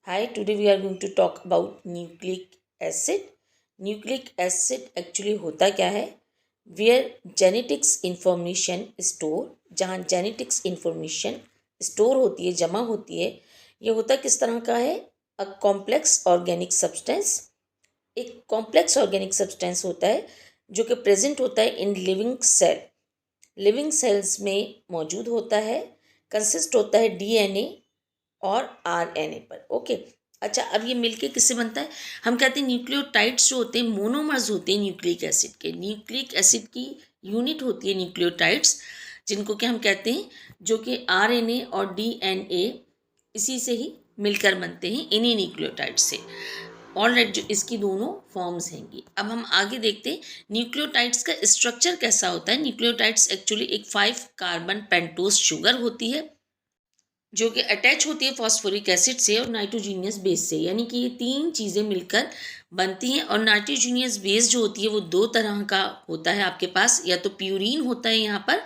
Hi, today we are going to talk about nucleic acid. Nucleic acid actually होता क्या है? Where genetics information store, जहाँ genetics information store होती है, जमा होती है, ये होता किस तरह का है? A complex organic substance. एक complex organic substance होता है जो कि प्रेजेंट होता है in living cell. Living cells में मौजूद होता है, कंसिस्ट होता है डीएनए और आरएनए पर. ओके. अच्छा, अब ये मिलके किससे बनता है? हम कहते हैं न्यूक्लियोटाइड्स जो होते हैं मोनोमर्स होते हैं न्यूक्लिक एसिड के. न्यूक्लिक एसिड की यूनिट होती है न्यूक्लियोटाइड्स, जिनको कि हम कहते हैं, जो कि आरएनए और डीएनए इसी से ही मिलकर बनते हैं, इन्हीं न्यूक्लियोटाइड से. ऑलराइट, जो इसकी दोनों फॉर्म्स हैंगी. अब हम आगे देखते हैं न्यूक्लियोटाइड्स का स्ट्रक्चर कैसा होता है. न्यूक्लियोटाइड्स एक्चुअली एक 5 कार्बन पेंटोज शुगर होती है जो कि अटैच होती है फॉस्फोरिक एसिड से और नाइट्रोजीनियस बेस से. यानी कि ये तीन चीज़ें मिलकर बनती हैं. और नाइट्रोजीनियस बेस जो होती है वो दो तरह का होता है आपके पास, या तो प्यूरीन होता है यहाँ पर,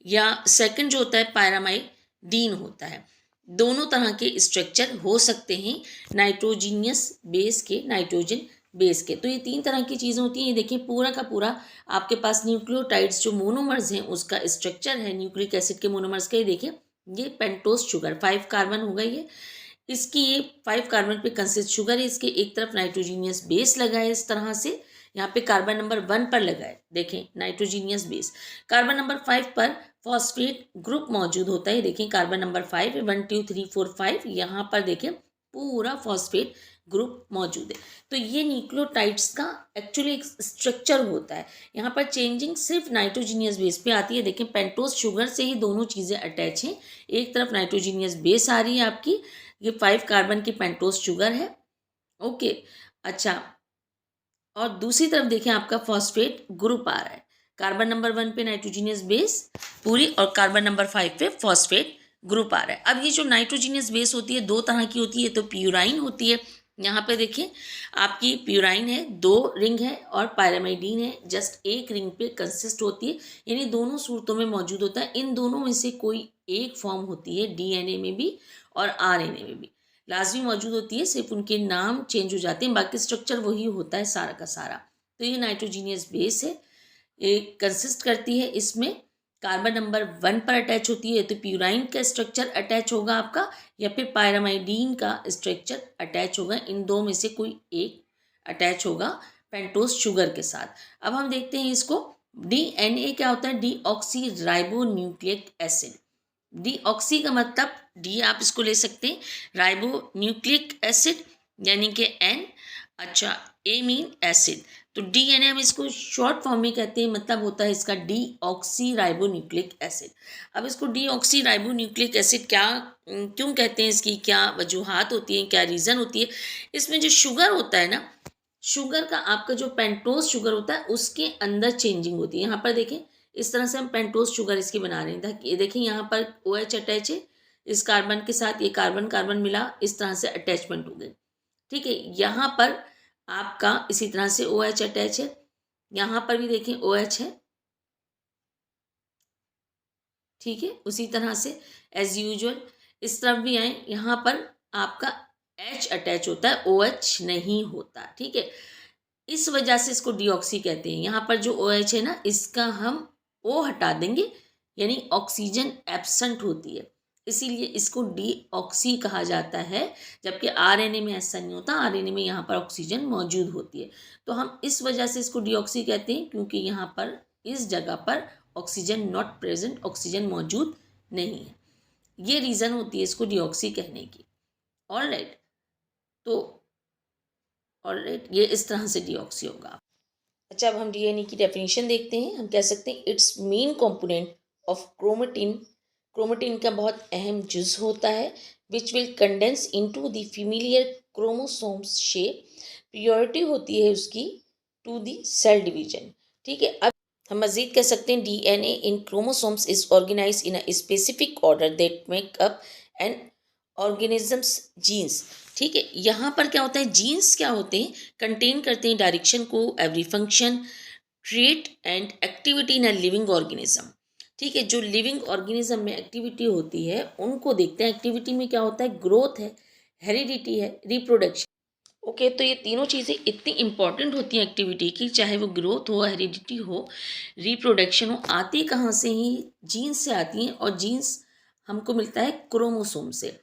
या सेकंड जो होता है पैरामाइडीन होता है. दोनों तरह के स्ट्रक्चर हो सकते हैं नाइट्रोजीनियस बेस के, नाइट्रोजन बेस के. तो ये तीन तरह की चीज़ें होती हैं. ये देखिए पूरा का पूरा आपके पास न्यूक्लियोटाइड्स जो मोनोमर्स हैं उसका स्ट्रक्चर है न्यूक्लिक एसिड के मोनोमर्स का. ये देखिए, ये पेंटोज शुगर 5 कार्बन हो गई है. इसकी ये 5 कार्बन पे कंसिस्ट शुगर है. इसके एक तरफ नाइट्रोजीनियस बेस लगा है इस तरह से, यहाँ पे कार्बन नंबर 1 पर लगा है. देखें नाइट्रोजीनियस बेस. कार्बन नंबर 5 पर फॉस्फेट ग्रुप मौजूद होता है. देखें कार्बन नंबर 5 है, 1 2 3 4 5. यहाँ पर देखें पूरा फॉस्फेट ग्रुप मौजूद है. तो ये न्यूक्लियोटाइड्स का एक्चुअली एक स्ट्रक्चर होता है. यहाँ पर चेंजिंग सिर्फ नाइट्रोजीनियस बेस पे आती है. देखें पेंटोज शुगर से ही दोनों चीज़ें अटैच हैं. एक तरफ नाइट्रोजीनियस बेस आ रही है आपकी, ये 5 कार्बन की पेंटोज शुगर है. ओके. अच्छा, और दूसरी तरफ देखें आपका फॉस्फेट ग्रुप आ रहा है. कार्बन नंबर 1 पे नाइट्रोजीनियस बेस पूरी, और कार्बन नंबर 5 पे फॉस्फेट ग्रुप आ रहा है. अब ये जो नाइट्रोजीनियस बेस होती है दो तरह की होती है. तो प्यूराइन होती है, यहाँ पे देखिए आपकी प्यूराइन है, 2 रिंग है, और पैरामाइडीन है, जस्ट एक रिंग पे कंसिस्ट होती है. यानी दोनों सूरतों में मौजूद होता है. इन दोनों में से कोई एक फॉर्म होती है डीएनए में भी और आरएनए में भी. लाजमी मौजूद होती है, सिर्फ उनके नाम चेंज हो जाते हैं, बाकी स्ट्रक्चर वही होता है सारा का सारा. तो ये नाइट्रोजीनियस बेस है, ये कंसिस्ट करती है, इसमें कार्बन नंबर 1 पर अटैच होती है. तो प्यूराइन का स्ट्रक्चर अटैच होगा आपका, या फिर पैरामाइडीन का स्ट्रक्चर अटैच होगा. इन दो में से कोई एक अटैच होगा पेंटोज शुगर के साथ. अब हम देखते हैं इसको. डीएनए क्या होता है? Deoxy ribo nucleic acid. Deoxy का मतलब डी आप इसको ले सकते हैं, राइबो न्यूक्लिक एसिड यानी कि एन. अच्छा, ए मीन एसिड. तो डीएनए हम इसको शॉर्ट फॉर्म में कहते हैं, मतलब होता है इसका डीऑक्सी राइबो न्यूक्लिक एसिड. अब इसको डीऑक्सी राइबो न्यूक्लिक एसिड क्या क्यों कहते हैं, इसकी क्या वजूहात होती हैं, क्या रीज़न होती है? इसमें जो शुगर होता है ना, शुगर का आपका जो पेंटोज शुगर होता है उसके अंदर चेंजिंग होती है. यहाँ पर देखें इस तरह से हम पेंटोज शुगर इसकी बना रहे हैं. ये देखिए यहाँ पर OH अटैच है इस कार्बन के साथ, ये कार्बन कार्बन मिला, इस तरह से अटैचमेंट हो गई. ठीक है, यहाँ पर आपका इसी तरह से OH अटैच है, यहाँ पर भी देखें OH है. ठीक है, उसी तरह से एज यूजुअल इस तरफ भी आए, यहाँ पर आपका H अटैच होता है, OH नहीं होता. ठीक है, इस वजह से इसको डीऑक्सी कहते हैं. यहाँ पर जो OH है ना, इसका हम O हटा देंगे, यानी ऑक्सीजन एब्सेंट होती है, इसीलिए इसको डीऑक्सी कहा जाता है. जबकि आरएनए में ऐसा नहीं होता, आरएनए में यहाँ पर ऑक्सीजन मौजूद होती है. तो हम इस वजह से इसको डीऑक्सी कहते हैं, क्योंकि यहाँ पर इस जगह पर ऑक्सीजन नॉट प्रेजेंट, ऑक्सीजन मौजूद नहीं है. ये रीज़न होती है इसको डीऑक्सी कहने की. ऑलराइट, तो ऑलराइट, ये इस तरह से डीऑक्सी होगा. अच्छा, अब हम डीएनए की डेफिनेशन देखते हैं. हम कह सकते हैं it's main component of chromatin. Chromatin का बहुत अहम जुज होता है, which will condense into the familiar chromosomes shape. Priority होती है उसकी टू द सेल डिवीजन. ठीक है, अब हम मजीद कह सकते हैं DNA in chromosomes is organise in a specific order that make up an organisms genes. ठीक है, यहाँ पर क्या होता है, जीन्स क्या होते हैं, कंटेन करते हैं डायरेक्शन को, every function, trait and activity in a living organism. ठीक है, जो लिविंग ऑर्गेनिज्म में एक्टिविटी होती है उनको देखते हैं. एक्टिविटी में क्या होता है, ग्रोथ है, हेरिडिटी है, रिप्रोडक्शन। ओके, तो ये तीनों चीज़ें इतनी इंपॉर्टेंट होती हैं एक्टिविटी की, चाहे वो ग्रोथ हो, हेरिडिटी हो, रिप्रोडक्शन हो, आती कहाँ से ही जीन्स से आती हैं, और जीन्स हमको मिलता है क्रोमोसोम से।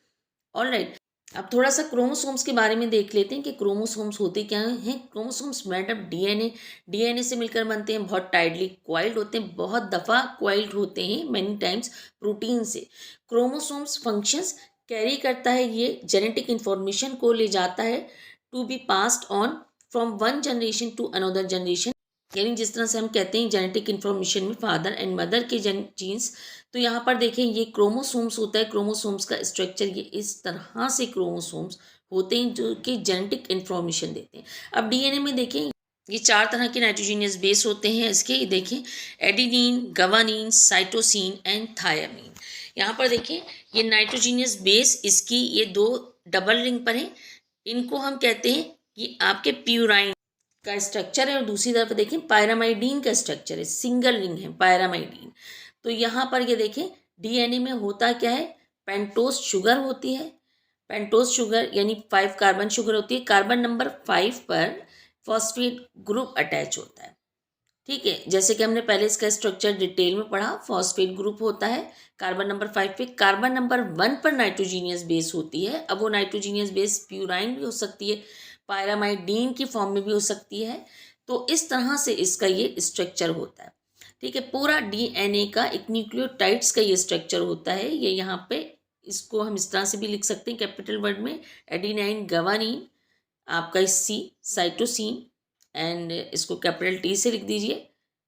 ऑलराइट, अब थोड़ा सा क्रोमोसोम्स के बारे में देख लेते हैं कि क्रोमोसोम्स होते क्या हैं। Chromosomes made up DNA, DNA से मिलकर बनते हैं, बहुत टाइटली क्वाइल्ड होते हैं, बहुत दफ़ा क्वाइल्ड होते हैं, मैनी टाइम्स प्रोटीन से। क्रोमोसोम्स फंक्शंस कैरी करता है, ये जेनेटिक इंफॉर्मेशन को ले जाता है to be passed on from one generation to another generation. यानी जिस तरह से हम कहते हैं जेनेटिक इन्फॉर्मेशन में फादर एंड मदर के जीन्स, तो यहाँ पर देखें ये क्रोमोसोम्स होता है। क्रोमोसोम्स का स्ट्रक्चर ये इस तरह से क्रोमोसोम्स होते हैं जो कि जेनेटिक इन्फॉर्मेशन देते हैं। अब डीएनए में देखें ये 4 तरह के नाइट्रोजीनियस बेस होते हैं इसके, देखें adenine, guanine, cytosine and thiamine. यहाँ पर देखें ये नाइट्रोजीनियस बेस इसकी ये 2 डबल रिंग पर हैं, इनको हम कहते हैं ये आपके प्यूराइन का स्ट्रक्चर है, और दूसरी तरफ देखें पायरामाइडीन का स्ट्रक्चर है, सिंगल रिंग है पायरामाइडीन। तो यहाँ पर ये देखें डीएनए में होता क्या है, पेंटोस शुगर होती है। पेंटोस शुगर यानी 5 कार्बन शुगर होती है, कार्बन नंबर 5 पर फॉस्फेट ग्रुप अटैच होता है। ठीक है, जैसे कि हमने पहले इसका स्ट्रक्चर डिटेल में पढ़ा, फॉस्फेट ग्रुप होता है कार्बन नंबर 5 पे। कार्बन नंबर 1 पर नाइट्रोजीनियस बेस होती है। अब वो नाइट्रोजीनियस बेस प्यूराइन भी हो सकती है, पायरामाइडीन की फॉर्म में भी हो सकती है। तो इस तरह से इसका ये स्ट्रक्चर होता है। ठीक है, पूरा डीएनए का एक न्यूक्लियोटाइड्स का ये स्ट्रक्चर होता है। ये यहाँ पे इसको हम इस तरह से भी लिख सकते हैं कैपिटल वर्ड में, एडिनाइन, गवानीन, आपका सी साइटोसिन, एंड इसको कैपिटल टी से लिख दीजिए,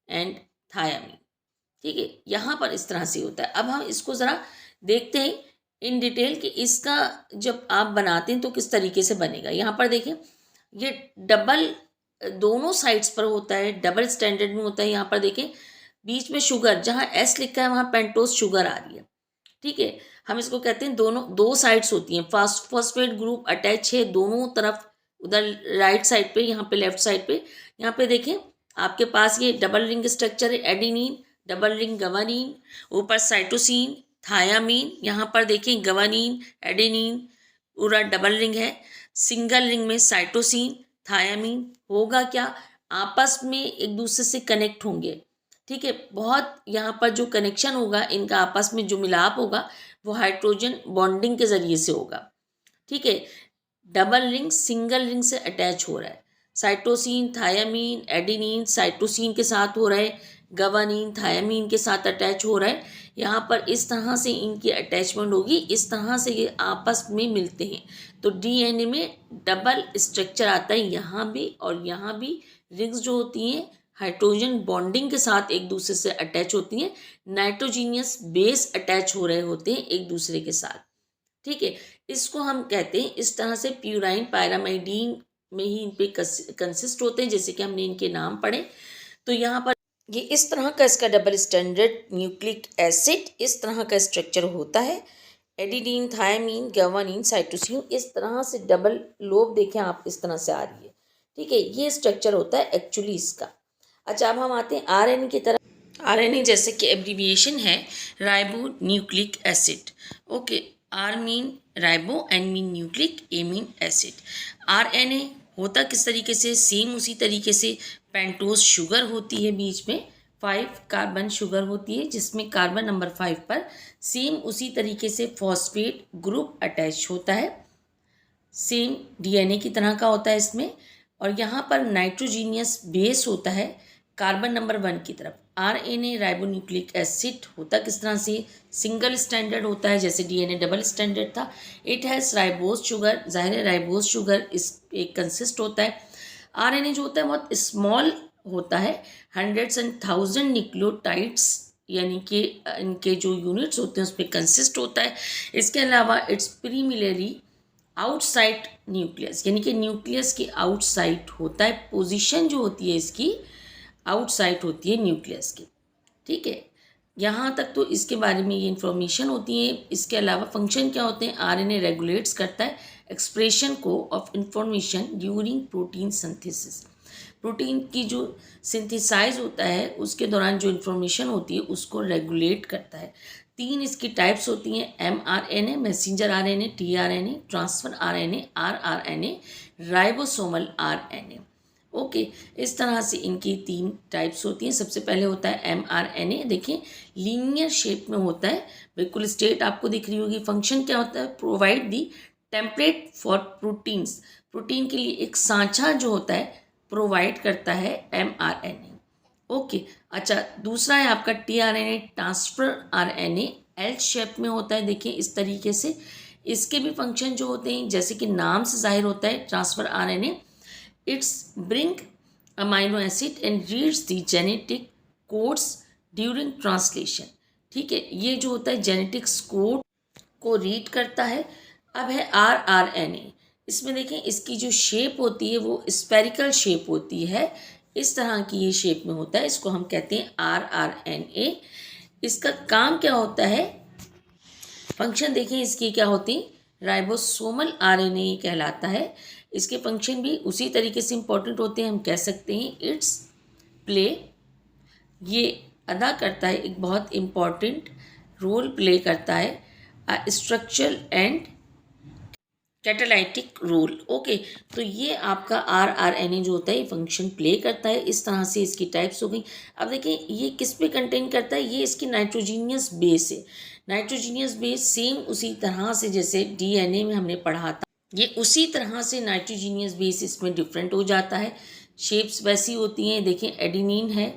एंड थायामीन। ठीक है, यहाँ पर इस तरह से होता है। अब हम इसको ज़रा देखते हैं इन डिटेल कि इसका जब आप बनाते हैं तो किस तरीके से बनेगा। यहाँ पर देखें ये डबल दोनों साइड्स पर होता है, डबल स्टैंडर्ड में होता है। यहाँ पर देखें बीच में शुगर, जहाँ एस लिखा है वहाँ पेंटोस शुगर आ रही है। ठीक है, हम इसको कहते हैं दोनों 2 साइड्स होती हैं, फॉस्फेट ग्रुप अटैच है दोनों तरफ, उधर राइट साइड पे, यहाँ पे लेफ्ट साइड पे। यहाँ पे देखें आपके पास ये डबल रिंग स्ट्रक्चर है, एडिनिन, डबल रिंग गवानीन, ऊपर साइटोसिन, थायामीन। यहाँ पर देखें गवानीन, एडिनिन पूरा डबल रिंग है, सिंगल रिंग में साइटोसिन, थायामीन। होगा क्या, आपस में एक दूसरे से कनेक्ट होंगे। ठीक है, बहुत यहाँ पर जो कनेक्शन होगा इनका आपस में जो मिलाप होगा वो हाइड्रोजन बॉन्डिंग के ज़रिए से होगा। ठीक है, डबल रिंग सिंगल रिंग से अटैच हो रहा है। साइटोसिन, थायामीन, एडिनिन साइटोसिन के साथ हो रहा है, गवानीन थायामीन के साथ अटैच हो रहा है। यहाँ पर इस तरह से इनकी अटैचमेंट होगी, इस तरह से ये आपस में मिलते हैं। तो डीएनए में डबल स्ट्रक्चर आता है, यहाँ भी और यहाँ भी। रिंग्स जो होती हैं हाइड्रोजन बॉन्डिंग के साथ एक दूसरे से अटैच होती हैं, नाइट्रोजीनियस बेस अटैच हो रहे होते हैं एक दूसरे के साथ। ठीक है, इसको हम कहते हैं इस तरह से प्यूराइन पायरामाइडीन में ही इन पे कंसिस्ट होते हैं, जैसे कि हमने इनके नाम पढ़े। तो यहाँ पर ये इस तरह का इसका डबल स्टैंडर्ड न्यूक्लिक एसिड इस तरह का स्ट्रक्चर होता है। एडिनिन, थायामीन, गवानीन, साइटोसिन, इस तरह से डबल लोब देखें आप, इस तरह से आ रही है। ठीक है, ये स्ट्रक्चर होता है एक्चुअली इसका। अच्छा, अब हम आते हैं आरएनए की तरफ। आरएनए जैसे कि एब्रीविएशन है ribo nucleic acid. Okay, R mean ribo, N mean nucleic, A mean acid. RNA होता किस तरीके से, सेम उसी तरीके से पेंटोस शुगर होती है, बीच में 5 कार्बन शुगर होती है, जिसमें कार्बन नंबर 5 पर सेम उसी तरीके से फॉस्फेट ग्रुप अटैच होता है, सेम डीएनए की तरह का होता है इसमें। और यहाँ पर नाइट्रोजीनियस बेस होता है कार्बन नंबर 1 की तरफ। आरएनए राइबोन्यूक्लिक एसिड होता किस तरह से, सिंगल स्टैंडर्ड होता है, जैसे डीएनए डबल स्टैंडर्ड था। इट हैज़ राइबोज शुगर, जाहिर है राइबोज शुगर इस एक कंसिस्ट होता है। आरएनए जो होता है बहुत स्मॉल होता है, हंड्रेड्स एंड थाउजेंड न्यूक्लियोटाइड्स यानी कि इनके जो यूनिट्स होते हैं उस पर कंसिस्ट होता है। इसके अलावा इट्स प्रीमिलरी आउटसाइड न्यूक्लियस, यानी कि न्यूक्लियस के आउटसाइड होता है, पोजीशन जो होती है इसकी आउटसाइड होती है न्यूक्लियस की। ठीक है, यहाँ तक तो इसके बारे में ये इन्फॉर्मेशन होती है। इसके अलावा फंक्शन क्या होते हैं, आरएनए रेगुलेट्स करता है एक्सप्रेशन को of information during protein synthesis. Protein की जो सिंथेसाइज होता है उसके दौरान जो इन्फॉर्मेशन होती है उसको रेगुलेट करता है। तीन इसकी टाइप्स होती हैं, mRNA, messenger RNA, tRNA, transfer RNA, rRNA, ribosomal RNA. Okay, इस तरह से इनकी तीन टाइप्स होती हैं। सबसे पहले होता है mRNA, देखिए लीनियर शेप में होता है, बिल्कुल स्ट्रेट आपको दिख रही होगी। फंक्शन क्या होता है? Provide the template for proteins, protein के लिए एक सांचा जो होता है प्रोवाइड करता है mRNA। ओके, अच्छा दूसरा है आपका tRNA, transfer RNA, L shape में होता है, देखिए इस तरीके से। इसके भी फंक्शन जो होते हैं जैसे कि नाम से जाहिर होता है, transfer RNA it's bring amino acid and reads the genetic codes during translation. ठीक है, ये जो होता है जेनेटिक्स कोड को रीड करता है। अब है rRNA, इसमें देखें इसकी जो शेप होती है वो स्पेरिकल शेप होती है, इस तरह की ये शेप में होता है, इसको हम कहते हैं rRNA। इसका काम क्या होता है? फंक्शन देखें इसकी क्या होती, राइबोसोमल आरएनए कहलाता है। इसके फंक्शन भी उसी तरीके से इंपॉर्टेंट होते हैं, हम कह सकते हैं इट्स प्ले, ये अदा करता है एक बहुत इम्पॉर्टेंट रोल प्ले करता है structural and catalytic role. Okay, तो ये आपका rRNA जो होता है ये फंक्शन प्ले करता है। इस तरह से इसकी टाइप्स हो गई। अब देखिए ये किस पे कंटेन करता है, ये इसकी नाइट्रोजीनियस बेस है। नाइट्रोजीनियस बेस सेम उसी तरह से जैसे DNA में हमने पढ़ा था, ये उसी तरह से नाइट्रोजीनियस बेस इसमें डिफरेंट हो जाता है। शेप्स वैसी होती हैं, देखें एडिनिन है,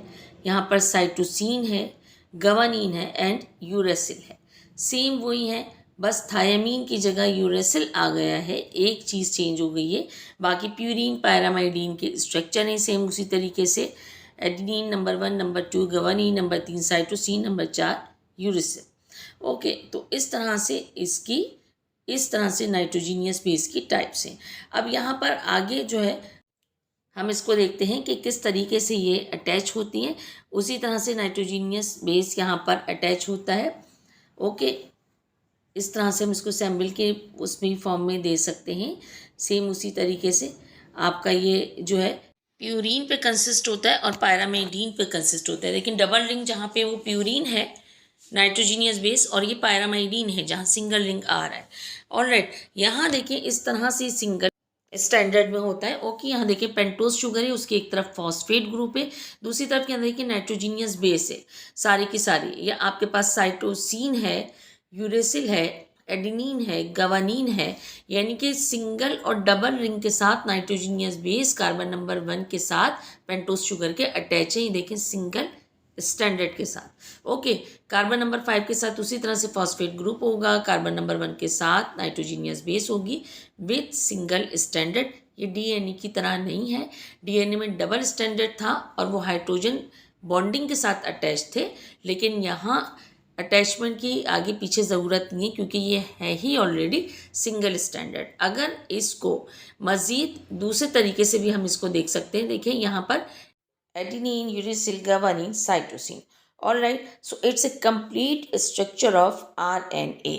यहाँ पर साइटोसिन है, गवानीन है एंड यूरेसिल है। सेम वही है, बस थायमीन की जगह यूरेसिल आ गया है, एक चीज़ चेंज हो गई है। बाकी प्यूरीन पैरामाइडीन के स्ट्रक्चर हैं सेम उसी तरीके से, adenine number 1, number 2 guanine, number 3 cytosine, number 4 uracil. Okay, तो इस तरह से नाइट्रोजीनियस बेस की टाइप्स हैं। अब यहाँ पर आगे जो है हम इसको देखते हैं कि किस तरीके से ये अटैच होती हैं। उसी तरह से नाइट्रोजीनियस बेस यहाँ पर अटैच होता है। ओके, इस तरह से हम इसको सैम्बल के उसमें फॉर्म में दे सकते हैं। सेम उसी तरीके से आपका ये जो है प्यूरीन पे कंसिस्ट होता है और पैरामाइडीन पे कंसिस्ट होता है। लेकिन डबल रिंग जहाँ पे वो प्यूरीन है नाइट्रोजीनियस बेस, और ये पैरामाइडीन है जहाँ सिंगल रिंग आ रहा है। ऑलराइट, यहाँ देखिए इस तरह से सिंगल स्टैंडर्ड में होता है। ओके, यहाँ देखिए पेंटोज शुगर है, उसकी एक तरफ फॉस्फेट ग्रुप है, दूसरी तरफ के अंदर देखिए नाइट्रोजीनियस बेस है सारी की सारी। या आपके पास साइटोसिन है, यूरेसिल है, एडिनिन है, गवानीन है, यानी कि सिंगल और डबल रिंग के साथ नाइट्रोजीनियस बेस कार्बन नंबर 1 के साथ पेंटोज शुगर के अटैच है। ये देखें सिंगल स्टैंडर्ड के साथ। ओके, कार्बन नंबर 5 के साथ उसी तरह से फॉस्फेट ग्रुप होगा, कार्बन नंबर 1 के साथ नाइट्रोजीनियस बेस होगी विथ सिंगल स्टैंडर्ड। ये डीएनए की तरह नहीं है, डीएनए में डबल स्टैंडर्ड था और वो हाइड्रोजन बॉन्डिंग के साथ अटैच थे, लेकिन यहाँ अटैचमेंट की आगे पीछे ज़रूरत नहीं है क्योंकि ये है ही ऑलरेडी सिंगल स्टैंडर्ड। अगर इसको मज़ीद दूसरे तरीके से भी हम इसको देख सकते हैं, देखिए यहाँ पर adenine, uracil, guanine, cytosine. All right, so it's a complete structure of RNA.